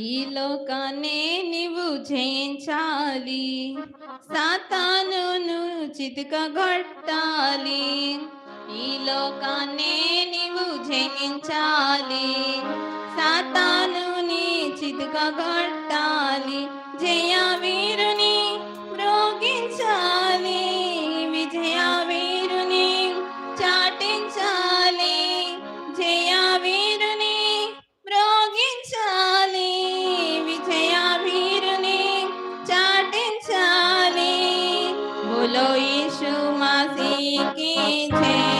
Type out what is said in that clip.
ఈ లోకాన్నే నీవు జయించాలి, సాతానును చితకగొట్టాలి. ఈ లోకాన్నే నీవు జయించాలి, సాతానుని చితకగొట్టాలి. జయ వీరుని మ్రోగించాలి, విజయ వీరుని చాటించాలి. జయ వీరుని మ్రోగించాలి, విజయ వీరుని చాటించాలి. బోలో యీशु मसीह की जय।